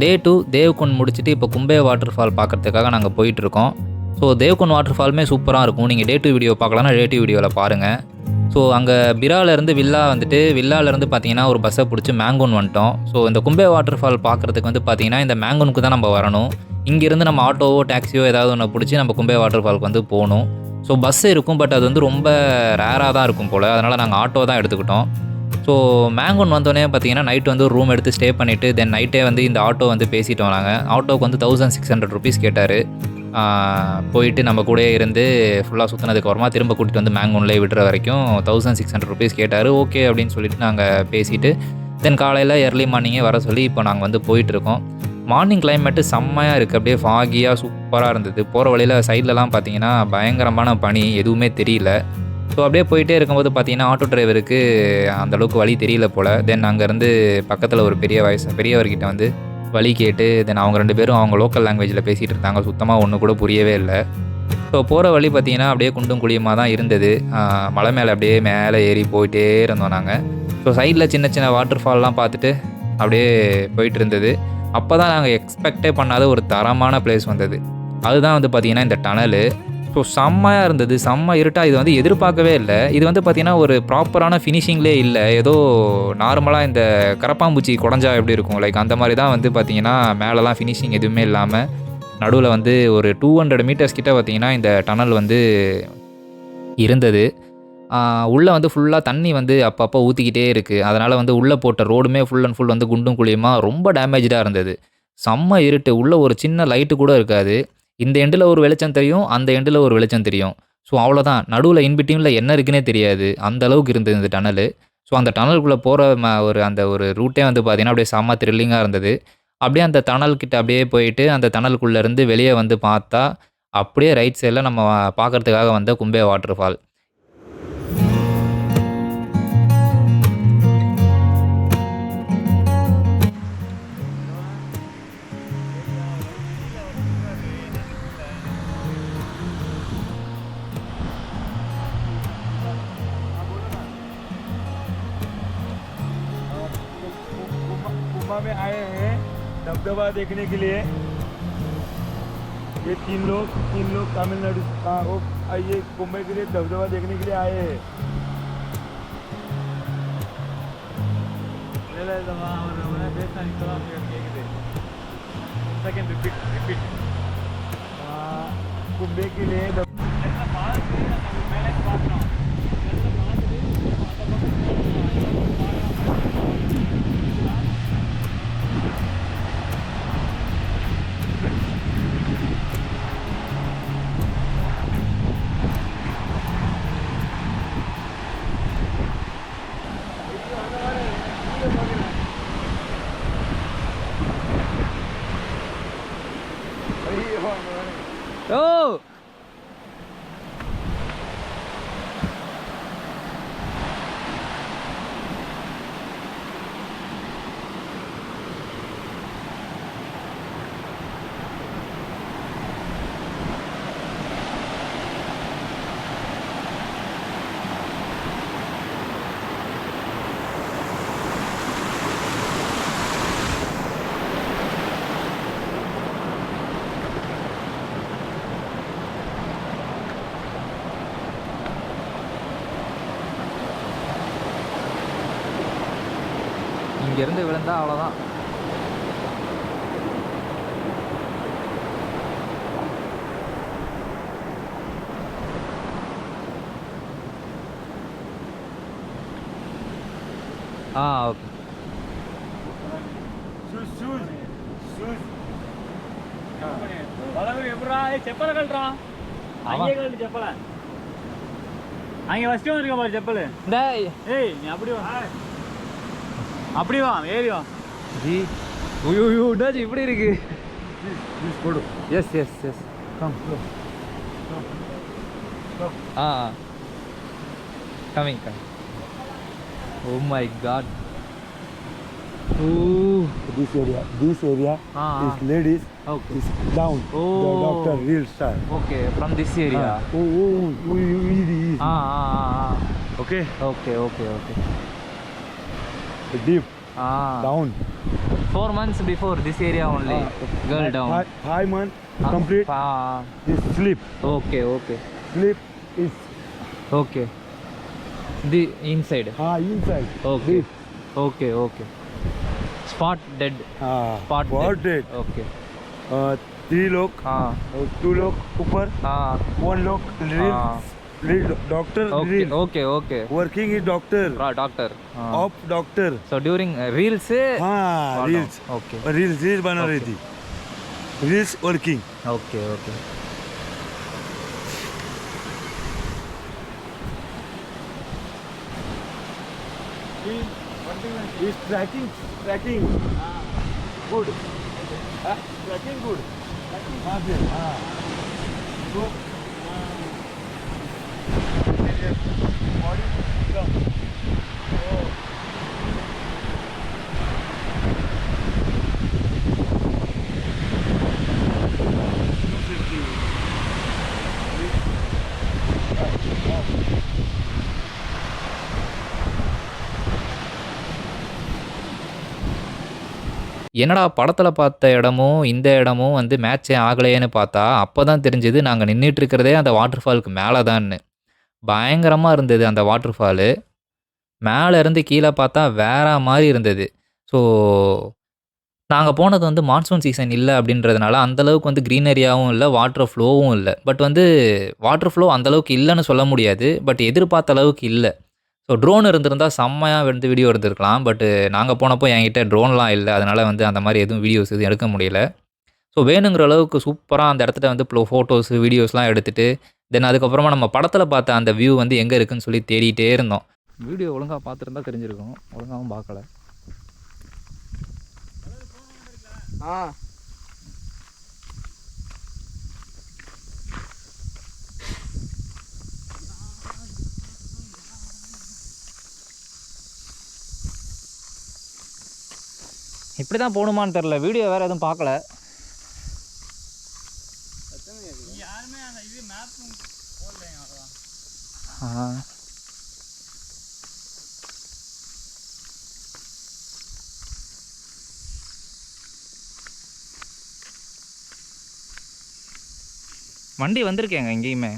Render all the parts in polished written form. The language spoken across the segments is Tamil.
டே 2 தேவ்குண்ட் முடிச்சுட்டு இப்போ கும்பே வாட்டர் ஃபால் பார்க்குறதுக்காக நாங்கள் போயிட்டுருக்கோம். ஸோ தேவ்குண்ட் வாட்டர் ஃபாலுமே சூப்பராக இருக்கும். நீங்கள் டே 2 வீடியோ பார்க்கலான்னா டே 2 வீடியோவில் பாருங்கள். ஸோ அங்கே பிராலேருந்து வில்லா வந்துட்டு வில்லாலேருந்து பார்த்தீங்கன்னா ஒரு பஸ்ஸை பிடிச்சி மேங்கூன் வந்துட்டோம். ஸோ இந்த கும்பே வாட்டர் ஃபால் பார்க்குறதுக்கு வந்து பார்த்தீங்கன்னா இந்த மேங்கூனுக்கு தான் நம்ம வரணும். இங்கேருந்து நம்ம ஆட்டோவோ டாக்ஸியோ ஏதாவது ஒன்று பிடிச்சி நம்ம கும்பே வாட்டர் ஃபாலுக்கு வந்து போகணும். ஸோ பஸ் இருக்கும், பட் அது வந்து ரொம்ப ரேராக தான் இருக்கும் போல். அதனால் நாங்கள் ஆட்டோ தான் எடுத்துக்கிட்டோம். ஸோ மேங்கூன் வந்தோடனே பார்த்தீங்கன்னா நைட் வந்து ஒரு ரூம் எடுத்து ஸ்டே பண்ணிவிட்டு தென் நைட்டே வந்து இந்த ஆட்டோ வந்து பேசிட்டோம். நாங்கள் ஆட்டோவுக்கு வந்து 1600 ருபீஸ் கேட்டார். போயிட்டு நம்ம கூட இருந்து ஃபுல்லாக சுற்றினதுக்கப்புறமா திரும்ப கூட்டிகிட்டு வந்து மேங்கூன்லேயே விடுற வரைக்கும் 1600 ருபீஸ் கேட்டார். ஓகே அப்படின்னு சொல்லிட்டு நாங்கள் பேசிவிட்டு தென் காலையில் எர்லி மார்னிங்கே வர சொல்லி இப்போ நாங்கள் வந்து போயிட்டுருக்கோம். மார்னிங் கிளைமேட்டு செம்மையாக இருக்குது. அப்படியே ஃபாகியாக சூப்பராக இருந்தது. போகிற வழியில் சைட்லலாம் பார்த்தீங்கன்னா பயங்கரமான பனி, எதுவுமே தெரியல. ஸோ அப்படியே போயிட்டே இருக்கும்போது பார்த்தீங்கன்னா ஆட்டோ டிரைவருக்கு அந்தளவுக்கு வழி தெரியல போல். தென் அங்கேருந்து பக்கத்தில் ஒரு பெரியவர்கிட்ட வந்து வழி கேட்டு தென் அவங்க 2 பேரும் அவங்க லோக்கல் லாங்குவேஜில் பேசிகிட்டு இருந்தாங்க. சுத்தமாக ஒன்று கூட புரியவே இல்லை. ஸோ போகிற வழி பார்த்திங்கன்னா அப்படியே குண்டும் குழியுமாக தான் இருந்தது. மலை மேலே அப்படியே மேலே ஏறி போயிட்டே இருந்தோம் நாங்கள். ஸோ சைடில் சின்ன சின்ன வாட்டர் ஃபால்லாம் பார்த்துட்டு அப்படியே போயிட்டு இருந்தது. அப்போ தான் நாங்கள் எக்ஸ்பெக்டே பண்ணாத ஒரு தரமான பிளேஸ் வந்தது. அதுதான் வந்து பார்த்திங்கன்னா இந்த டனலு. ஸோ செம்மையாக இருந்தது, செம்ம இருட்டாக. இது வந்து எதிர்பார்க்கவே இல்லை. இது வந்து பார்த்திங்கன்னா ஒரு ப்ராப்பரான ஃபினிஷிங்லே இல்லை. ஏதோ நார்மலாக இந்த கரப்பாம்பூச்சி குடஞ்சா எப்படி இருக்கும் லைக் அந்த மாதிரி தான் வந்து பார்த்திங்கன்னா மேலெலாம் ஃபினிஷிங் எதுவுமே இல்லாமல் நடுவில் வந்து ஒரு 200 மீட்டர்ஸ் கிட்ட பார்த்திங்கன்னா இந்த டனல் வந்து இருந்தது. உள்ளே வந்து ஃபுல்லாக தண்ணி வந்து அப்பப்போ ஊற்றிக்கிட்டே இருக்குது. அதனால் வந்து உள்ளே போட்ட ரோடுமே ஃபுல் அண்ட் ஃபுல் வந்து குண்டும் குழியுமாக ரொம்ப டேமேஜாக இருந்தது. செம்ம இருட்டு. உள்ளே ஒரு சின்ன லைட்டு கூட இருக்காது. இந்த எண்டில் ஒரு வெளிச்சம் தெரியும், அந்த எண்டில் ஒரு வெளிச்சம் தெரியும். ஸோ அவ்வளோதான். நடுவில் இன்பிட்வீனில் என்ன இருக்குன்னே தெரியாது. அந்த அளவுக்கு இருந்தது இந்த டனலு. ஸோ அந்த டனலுக்குள்ளே போகிற அந்த ஒரு ரூட்டே வந்து பார்த்திங்கன்னா அப்படியே செம்ம த்ரில்லிங்காக இருந்தது. அப்படியே அந்த டனல்கிட்ட அப்படியே போயிட்டு அந்த டனலுக்குள்ளேருந்து வெளியே வந்து பார்த்தா அப்படியே ரைட் சைடில் நம்ம பார்க்குறதுக்காக வந்த கும்பே வாட்டர் ஃபால். में आए हैं दबदबा देखने के लिए। ये तीन लोग तमिलनाडु ये कुंभे के लिए दबदबा देखने के लिए आए हैं। कुंभे के लिए ஓ இங்கேருந்து விழுந்தா அவ்வளோதான். ஓகே. చెప్పల కలరా చెప్పల அங்கே ஃபஸ்ட்டு வந்துருக்க பாரு செப்பல். ஏய் நீ அப்படி வா, அப்படி வா, ஏறி வா. ஜி ஐயோ டாஜி இப்படி இருக்கு. போடு. Yes yes yes come coming come. Oh my God. This area is ladies. Okay. Is down. Oh. The doctor real star. Okay, from this area. Easy. Okay. Okay. Okay. Deep. Ah. Down. 4 months before this area only. Girl down. 5 months complete. This sleep. Okay, okay. Sleep is Okay. The inside. inside. Okay. Okay, okay. Spot dead. Spot dead. Okay. 3 लोग, 2 लोग ऊपर, 1 लोग doctor. Okay, okay, okay. Working is doctor. Doctor. Of doctor. So during reels se reels. Okay. Reels बना रही थी. Reels working. Okay, okay. Is tracking good. Tracking good. Good. Body come. என்னடா படத்தில் பார்த்த இடமும் இந்த இடமும் வந்து மேட்சே ஆகலையேன்னு பார்த்தா அப்போ தான் தெரிஞ்சது நாங்கள் நின்றுட்டு இருக்கிறதே அந்த வாட்டர் ஃபாலுக்கு மேலே தான்னு. பயங்கரமாக இருந்தது அந்த வாட்டர் ஃபாலு. மேலே இருந்து கீழே பார்த்தா வேற மாதிரி இருந்தது. ஸோ நாங்கள் போனது வந்து மான்சூன் சீசன் இல்லை அப்படின்றதுனால அந்தளவுக்கு வந்து க்ரீனரியாகவும் இல்லை, வாட்டர் ஃப்ளோவும் இல்லை. பட் வந்து வாட்டர் ஃப்ளோ அந்தளவுக்கு இல்லைன்னு சொல்ல முடியாது. பட் எதிர்பார்த்த அளவுக்கு இல்லை. ஸோ ட்ரோன் இருந்திருந்தால் செம்மையாக வந்து வீடியோ எடுத்துருக்கலாம். பட்டு நாங்கள் போனப்போ என்கிட்ட ட்ரோன்லாம் இல்லை. அதனால் வந்து அந்த மாதிரி எதுவும் வீடியோஸ் எதுவும் எடுக்க முடியல. ஸோ வேணுங்கிற அளவுக்கு சூப்பராக அந்த இடத்துல வந்து ஃபோட்டோஸு, வீடியோஸ்லாம் எடுத்துகிட்டு தென் அதுக்கப்புறமா நம்ம படத்தில் பார்த்த அந்த வியூ வந்து எங்கே இருக்குதுன்னு சொல்லி தேடிகிட்டே இருந்தோம். வீடியோ ஒழுங்காக பார்த்துருந்தா தெரிஞ்சிருக்கும். ஒழுங்காகவும் பார்க்கல. இப்படி தான் போகணுமான்னு தெரில. வீடியோ வேறு எதுவும் பார்க்கல. யாருமே அந்த இது மேப்பும் போடலைங்க. வண்டி வந்திருக்கேங்க எங்கேயுமே.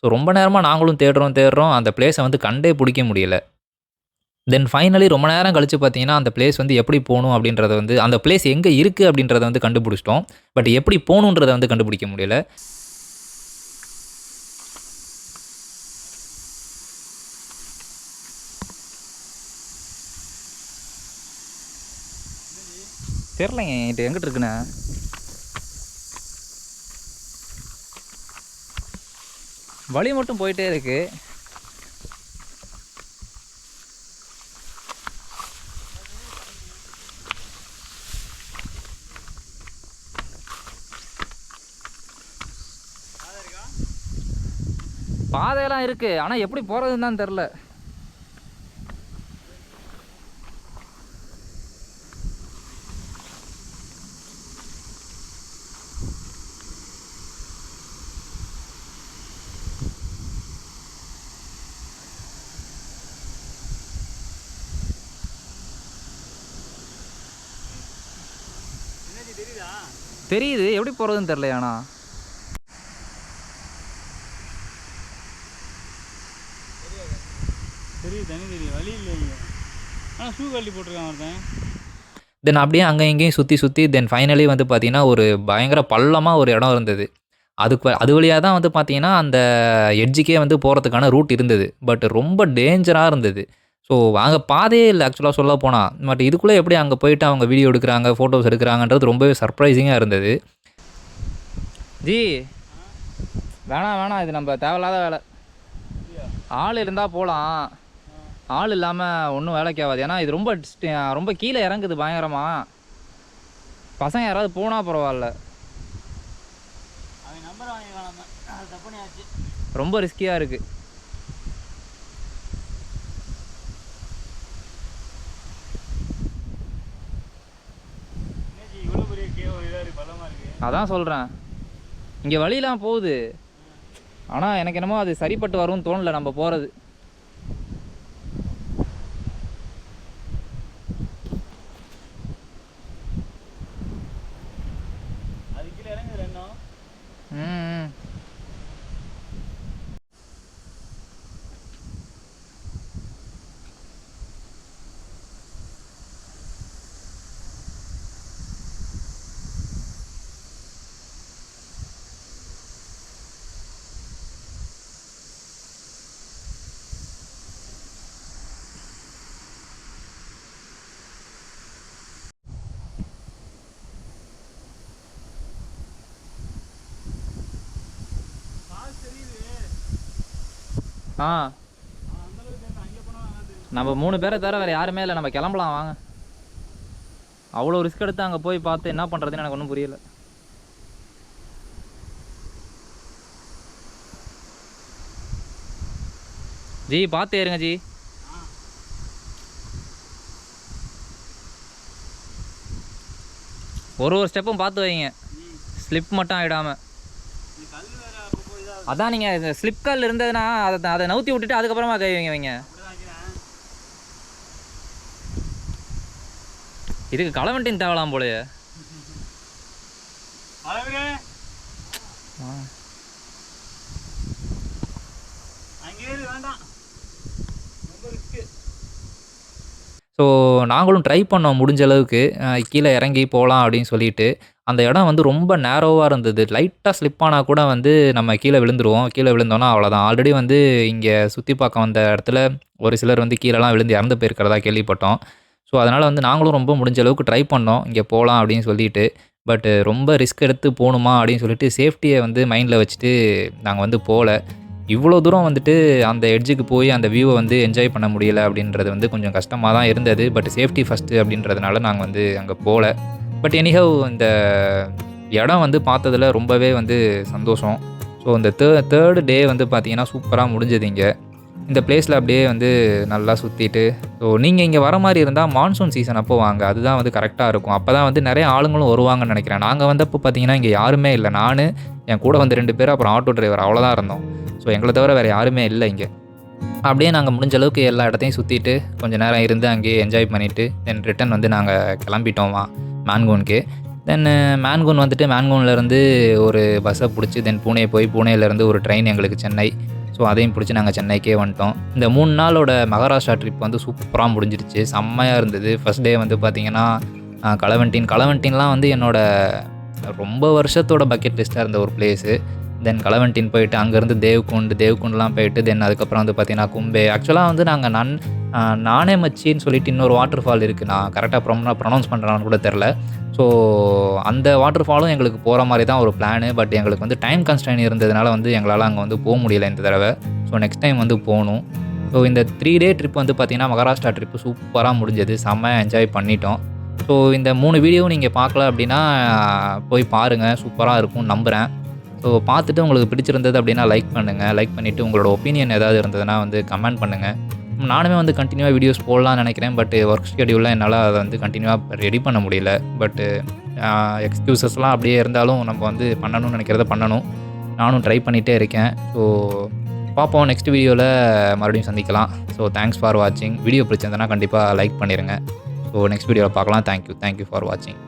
ஸோ ரொம்ப நேரமாக நாங்களும் தேடுறோம். அந்த பிளேஸை வந்து கண்டே பிடிக்க முடியல. தென் ஃபைனலி ரொம்ப நேரம் கழித்து பார்த்தீங்கன்னா அந்த பிளேஸ் வந்து எப்படி போகணும் அப்படின்றத வந்து அந்த பிளேஸ் எங்கே இருக்குது அப்படின்றத வந்து கண்டுபிடிச்சிட்டோம். பட் எப்படி போகணுன்றதை வந்து கண்டுபிடிக்க முடியல. தெரிலங்க என்கிட்ட எங்கிட்ட இருக்குண்ணே. வழி மட்டும் போயிட்டே இருக்கு. பாதையெல்லாம் இருக்கு, ஆனால் எப்படி போகிறதுன்னு தான் தெரில. தெரியுது, எப்படி போகிறதுன்னு தெரிலையாண்ணா. தெரியுது, தண்ணி தெரியும், வழி இல்லைங்க. ஆனால் ஷூ கழட்டி போட்டிருக்கான் ஒருத்தன். தென் அப்படியே அங்கே இங்கேயும் சுற்றி தென் ஃபைனலி வந்து பார்த்திங்கன்னா ஒரு பயங்கர பள்ளமாக ஒரு இடம் இருந்தது. அது வழியாக தான் வந்து பார்த்திங்கன்னா அந்த எட்ஜுக்கே வந்து போகிறதுக்கான ரூட் இருந்தது. பட் ரொம்ப டேஞ்சராக இருந்தது. ஸோ அங்கே பாதையே இல்லை ஆக்சுவலாக சொல்ல போனால். பட் இதுக்குள்ளே எப்படி அங்கே போயிட்டு அவங்க வீடியோ எடுக்கிறாங்க, ஃபோட்டோஸ் எடுக்கிறாங்கன்றது ரொம்பவே சர்ப்ரைசிங்காக இருந்தது. ஜி வேணாம், இது நம்ம தேவையில்லாத வேலை. ஆள் இருந்தால் போகலாம், ஆள் இல்லாமல் ஒன்றும் வேலைக்கு ஆகாது. ஏன்னா இது ரொம்ப கீழே இறங்குது பயங்கரமாக. பசங்க யாராவது போனால் பரவாயில்ல. அவன் நம்பர் வாங்கிக்கலாம், அது தப்பு பண்ணியாச்சு. ரொம்ப ரிஸ்கியாக இருக்குது. அதான் சொல்கிறேன், இங்கே வழியெலாம் போகுது, ஆனால் எனக்கு என்னமோ அது சரிப்பட்டு வரும்னு தோணல நம்ம போகிறது. ம் ஆ நம்ம 3 பேரை தவிர வேறு யாருமே இல்லை, நம்ம கிளம்பலாம் வாங்க. அவ்வளோ ரிஸ்க் எடுத்து அங்கே போய் பார்த்து என்ன பண்ணுறதுன்னு எனக்கு ஒன்றும் புரியல. ஜி பார்த்து ஏறுங்க ஜி. ஒரு ஸ்டெப்பும் பார்த்து வைங்க, ஸ்லிப் மட்டும் ஆகிடாமல். அதான் நீங்கள் ஸ்லிப் கால் இருந்ததுன்னா அதை நவுத்தி விட்டுட்டு அதுக்கப்புறமா கை வைங்க. இதுக்கு களவண்டின் தேவலாம் போலயே. ஸோ நாங்களும் ட்ரை பண்ணோம் முடிஞ்ச அளவுக்கு கீழே இறங்கி போகலாம் அப்படின்னு சொல்லிட்டு. அந்த இடம் வந்து ரொம்ப நேரோவாக இருந்தது. லைட்டாக ஸ்லிப் ஆனால் கூட வந்து நம்ம கீழே விழுந்துருவோம். கீழே விழுந்தோன்னா அவ்வளோதான். ஆல்ரெடி வந்து இங்கே சுற்றி பார்க்க வந்த இடத்துல ஒரு சிலர் வந்து கீழெலாம் விழுந்து இறந்து போயிருக்கிறதா கேள்விப்பட்டோம். ஸோ அதனால் வந்து நாங்களும் ரொம்ப முடிஞ்ச அளவுக்கு ட்ரை பண்ணோம் இங்கே போகலாம் அப்படின்னு சொல்லிட்டு. பட் ரொம்ப ரிஸ்க் எடுத்து போகணுமா அப்படின்னு சொல்லிட்டு சேஃப்டியை வந்து மைண்டில் வச்சுட்டு நாங்கள் வந்து போகல. இவ்வளோ தூரம் வந்துட்டு அந்த எட்ஜுக்கு போய் அந்த வியூவை வந்து என்ஜாய் பண்ண முடியல அப்படின்றது வந்து கொஞ்சம் கஷ்டமாக தான் இருந்தது. பட் சேஃப்டி ஃபஸ்ட்டு அப்படின்றதுனால நாங்கள் வந்து அங்கே போகல. பட் எனிஹவ் இந்த இடம் வந்து பார்த்ததில் ரொம்பவே வந்து சந்தோஷம். ஸோ இந்த தேர்டு டே வந்து பார்த்திங்கன்னா சூப்பராக முடிஞ்சது இங்கே. இந்த பிளேஸில் அப்படியே வந்து நல்லா சுற்றிட்டு. ஸோ நீங்கள் இங்கே வர மாதிரி இருந்தால் மான்சூன் சீசன் அப்போ வாங்க, அதுதான் வந்து கரெக்டாக இருக்கும். அப்போ தான் வந்து நிறைய ஆளுங்களும் வருவாங்கன்னு நினைக்கிறேன். நாங்கள் வந்தப்போ பார்த்திங்கன்னா இங்கே யாருமே இல்லை. நான், என் கூட வந்து 2 பேர், அப்புறம் ஆட்டோ டிரைவர், அவ்வளோதான் இருந்தோம். ஸோ எங்களை தவிர வேறு யாருமே இல்லை இங்கே. அப்படியே நாங்கள் முடிஞ்ச அளவுக்கு எல்லா இடத்தையும் சுற்றிட்டு கொஞ்சம் நேரம் இருந்து அங்கேயே என்ஜாய் பண்ணிவிட்டு தென் ரிட்டன் வந்து நாங்கள் கிளம்பிட்டோமா மேன்கூனுக்கு. தென் மேன்கூன் வந்துட்டு மேன்கூன்லேருந்து ஒரு பஸ்ஸை பிடிச்சி தென் பூனே போய் பூனேலேருந்து ஒரு ட்ரெயின் எங்களுக்கு சென்னை. ஸோ அதையும் பிடிச்சி நாங்கள் சென்னைக்கே வந்துட்டோம். இந்த 3 நாளோட மகாராஷ்டிரா ட்ரிப் வந்து சூப்பராக முடிஞ்சிருச்சு, செம்மையாக இருந்தது. ஃபஸ்ட் டே வந்து பார்த்திங்கன்னா களவண்டின்லாம் வந்து என்னோடய ரொம்ப வருஷத்தோட பக்கெட் லிஸ்ட்டாக இருந்த ஒரு பிளேஸு. தென் களவண்டின் போயிட்டு அங்கேருந்து தேவ்குண்ட்லாம் போயிட்டு தென் அதுக்கப்புறம் வந்து பார்த்திங்கன்னா கும்பே. ஆக்சுவலாக வந்து நாங்கள் நானே மச்சின்னு சொல்லிட்டு இன்னொரு வாட்டர் ஃபால் இருக்குது. நான் கரெக்டாக ப்ரொனவுன்ஸ் பண்ணுறான்னு கூட தெரில. ஸோ அந்த வாட்டர் ஃபாலும் எங்களுக்கு போகிற மாதிரி தான் ஒரு பிளானு. பட் எங்களுக்கு வந்து டைம் கன்ஸ்ட்ரெயின் இருந்ததுனால வந்து எங்களால் அங்கே வந்து போக முடியல இந்த தடவை. ஸோ நெக்ஸ்ட் டைம் வந்து போகணும். ஸோ இந்த 3 டே ட்ரிப் வந்து பார்த்திங்கன்னா மகாராஷ்டிரா ட்ரிப்பு சூப்பராக முடிஞ்சது, செம்மையாக என்ஜாய் பண்ணிட்டோம். ஸோ இந்த 3 வீடியோவும் நீங்கள் பார்க்கல அப்படின்னா போய் பாருங்கள், சூப்பராக இருக்கும்னு நம்புகிறேன். ஸோ பார்த்துட்டு உங்களுக்கு பிடிச்சிருந்தது அப்படின்னா லைக் பண்ணுங்கள். லைக் பண்ணிவிட்டு உங்களோட ஒப்பீனியன் ஏதாவது இருந்ததுன்னா வந்து கமெண்ட் பண்ணுங்கள். நானுமே வந்து கண்டினியூவாக வீடியோஸ் போடலான்னு நினைக்கிறேன். பட் ஒர்க் ஷெடியூலில் என்னால் அதை வந்து கண்டினியூவாக ரெடி பண்ண முடியல. பட்டு எக்ஸ்கியூசஸ்லாம் அப்படியே இருந்தாலும் நம்ம வந்து பண்ணணும்னு நினைக்கிறத பண்ணணும். நானும் ட்ரை பண்ணிகிட்டே இருக்கேன். ஸோ பார்ப்போம், நெக்ஸ்ட் வீடியோவில் மறுபடியும் சந்திக்கலாம். ஸோ தேங்க்ஸ் ஃபார் வாட்சிங். வீடியோ பிடிச்சிருந்தனா கண்டிப்பாக லைக் பண்ணிடுங்க. ஸோ நெக்ஸ்ட் வீடியோவில் பார்க்கலாம். தேங்க்யூ ஃபார் வாட்சிங்.